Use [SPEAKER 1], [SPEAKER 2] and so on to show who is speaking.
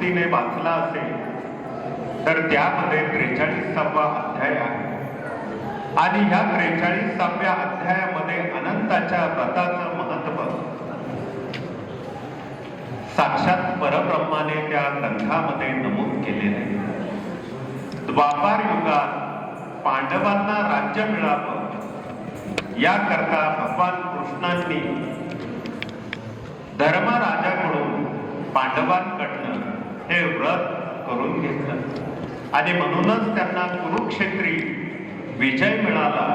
[SPEAKER 1] मनस्फूर्तीने वाचला असेल तर त्यामध्ये 43वा अध्याय आहे आणि ह्या 43व्या अध्यायामध्ये अनंताच्या व्रताचं महत्व साक्षात परब्रह्माने त्या ग्रंथामध्ये नमूद केलेले आहे। द्वापार युगात पांडवांना राज्य मिळावं याकरता भगवान कृष्णांनी धर्मराजाकडून पांडवांकडनं हे व्रत करून घेतलं आणि म्हणूनच त्यांना कुरुक्षेत्री विजय मिळाला।